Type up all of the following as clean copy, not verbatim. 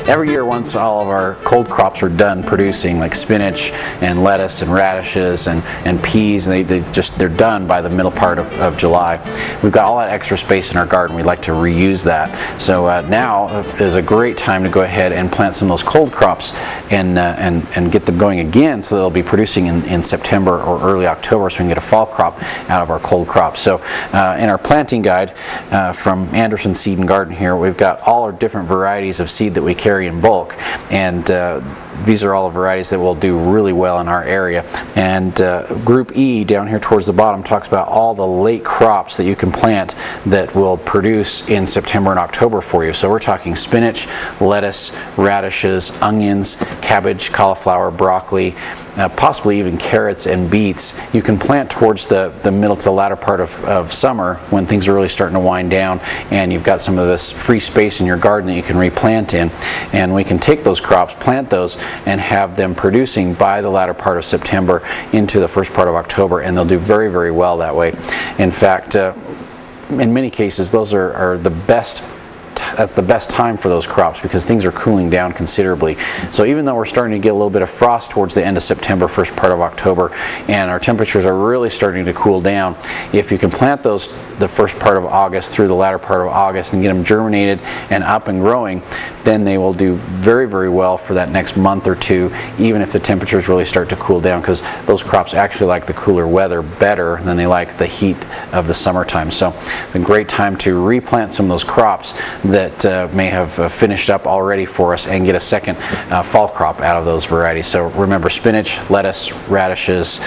every year once all of our cold crops are done producing, like spinach and lettuce and radishes and peas, and they're done by the middle part of July. We've got all that extra space in our garden. We'd like to reuse that. So now is a great time to go ahead and plant some of those cold crops and get them going again, so they'll be producing in September or early October, so we can get a fall crop out of our cold crops. So in our planting guide from Anderson Seed and Garden here, we've got all our different varieties of seed that we carry in bulk, and these are all the varieties that will do really well in our area. And Group E down here towards the bottom talks about all the late crops that you can plant that will produce in September and October for you. So we're talking spinach, lettuce, radishes, onions, cabbage, cauliflower, broccoli, possibly even carrots and beets. You can plant towards the middle to the latter part of summer when things are really starting to wind down and you've got some of this free space in your garden that you can replant in. And we can take those crops, plant those, and have them producing by the latter part of September into the first part of October, and they'll do very, very well that way. In fact, in many cases, those are the best. That's the best time for those crops because things are cooling down considerably. So even though we're starting to get a little bit of frost towards the end of September, first part of October, and our temperatures are really starting to cool down, if you can plant those the first part of August through the latter part of August and get them germinated and up and growing, then they will do very, very well for that next month or two, even if the temperatures really start to cool down, because those crops actually like the cooler weather better than they like the heat of the summertime. So it's a great time to replant some of those crops that may have finished up already for us and get a second fall crop out of those varieties. So remember, spinach, lettuce, radishes,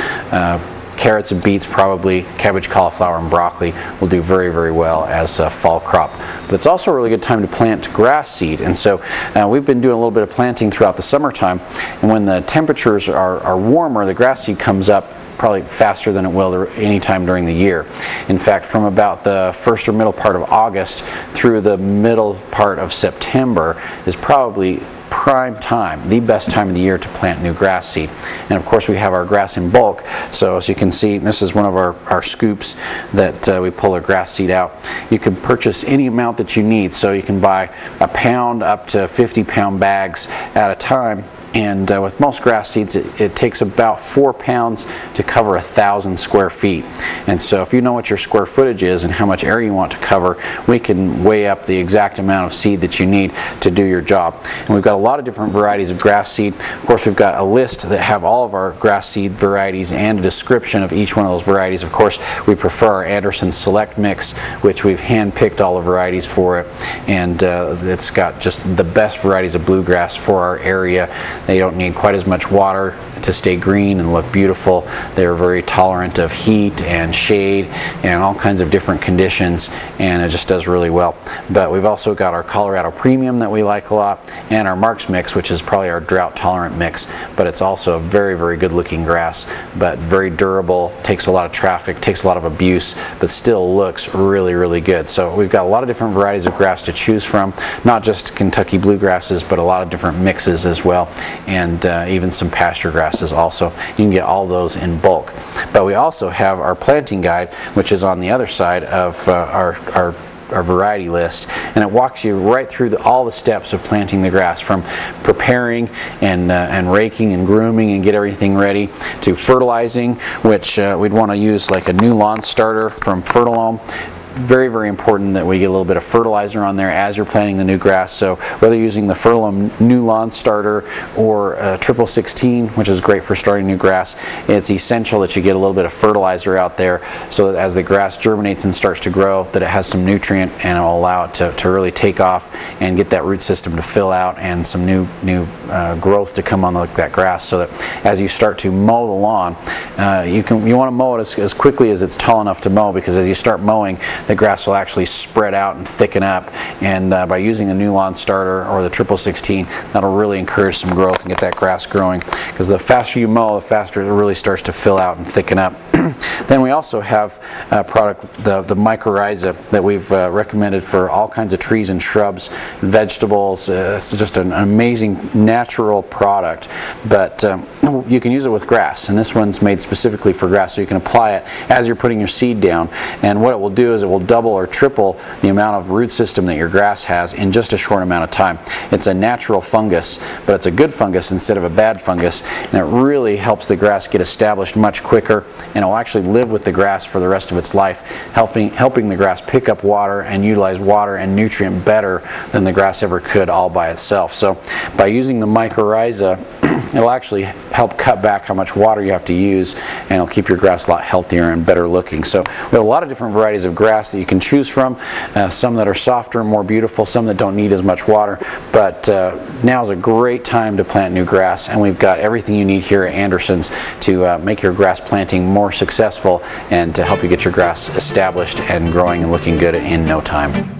carrots and beets, probably cabbage, cauliflower, and broccoli will do very, very well as a fall crop. But it's also a really good time to plant grass seed. And so we've been doing a little bit of planting throughout the summertime, and when the temperatures are warmer, the grass seed comes up probably faster than it will any time during the year. In fact, from about the first or middle part of August through the middle part of September is probably prime time, the best time of the year to plant new grass seed. And of course we have our grass in bulk, so as you can see, this is one of our scoops that we pull our grass seed out. You can purchase any amount that you need, so you can buy a pound up to 50-pound bags at a time. And with most grass seeds, it takes about 4 pounds to cover 1,000 square feet. And so if you know what your square footage is and how much area you want to cover, we can weigh up the exact amount of seed that you need to do your job. And we've got a lot of different varieties of grass seed. Of course, we've got a list that have all of our grass seed varieties and a description of each one of those varieties. Of course, we prefer our Anderson Select Mix, which we've hand-picked all the varieties for it. And it's got just the best varieties of bluegrass for our area. They don't need quite as much water to stay green and look beautiful. They're very tolerant of heat and shade and all kinds of different conditions, and it just does really well. But we've also got our Colorado Premium that we like a lot, and our Marks Mix, which is probably our drought tolerant mix, but it's also a very, very good looking grass, but very durable, takes a lot of traffic, takes a lot of abuse, but still looks really, really good. So we've got a lot of different varieties of grass to choose from, not just Kentucky bluegrasses, but a lot of different mixes as well, and even some pasture grasses also. You can get all those in bulk. But we also have our planting guide, which is on the other side of our variety list, and it walks you right through all the steps of planting the grass, from preparing and raking and grooming and get everything ready, to fertilizing, which we'd want to use like a new lawn starter from Fertilome. Very, very important that we get a little bit of fertilizer on there as you're planting the new grass. So whether you're using the Fertilome New Lawn Starter or 1616, which is great for starting new grass, it's essential that you get a little bit of fertilizer out there so that as the grass germinates and starts to grow, that it has some nutrient and it will allow it to really take off and get that root system to fill out and some new growth to come on that grass, so that as you start to mow the lawn, you want to mow it as quickly as it's tall enough to mow, because as you start mowing, the grass will actually spread out and thicken up, and by using a new lawn starter or the 1616, that'll really encourage some growth and get that grass growing, because the faster you mow, the faster it really starts to fill out and thicken up. Then we also have a product, the mycorrhiza, that we've recommended for all kinds of trees and shrubs, vegetables. It's just an amazing natural product, but you can use it with grass, and this one's made specifically for grass, so you can apply it as you're putting your seed down, and what it will do is it will will double or triple the amount of root system that your grass has in just a short amount of time. It's a natural fungus, but it's a good fungus instead of a bad fungus, and it really helps the grass get established much quicker, and it will actually live with the grass for the rest of its life, helping the grass pick up water and utilize water and nutrient better than the grass ever could all by itself. So by using the mycorrhiza, it'll actually help cut back how much water you have to use, and it'll keep your grass a lot healthier and better looking. So we have a lot of different varieties of grass that you can choose from, some that are softer and more beautiful, some that don't need as much water, but now is a great time to plant new grass, and we've got everything you need here at Anderson's to make your grass planting more successful and to help you get your grass established and growing and looking good in no time.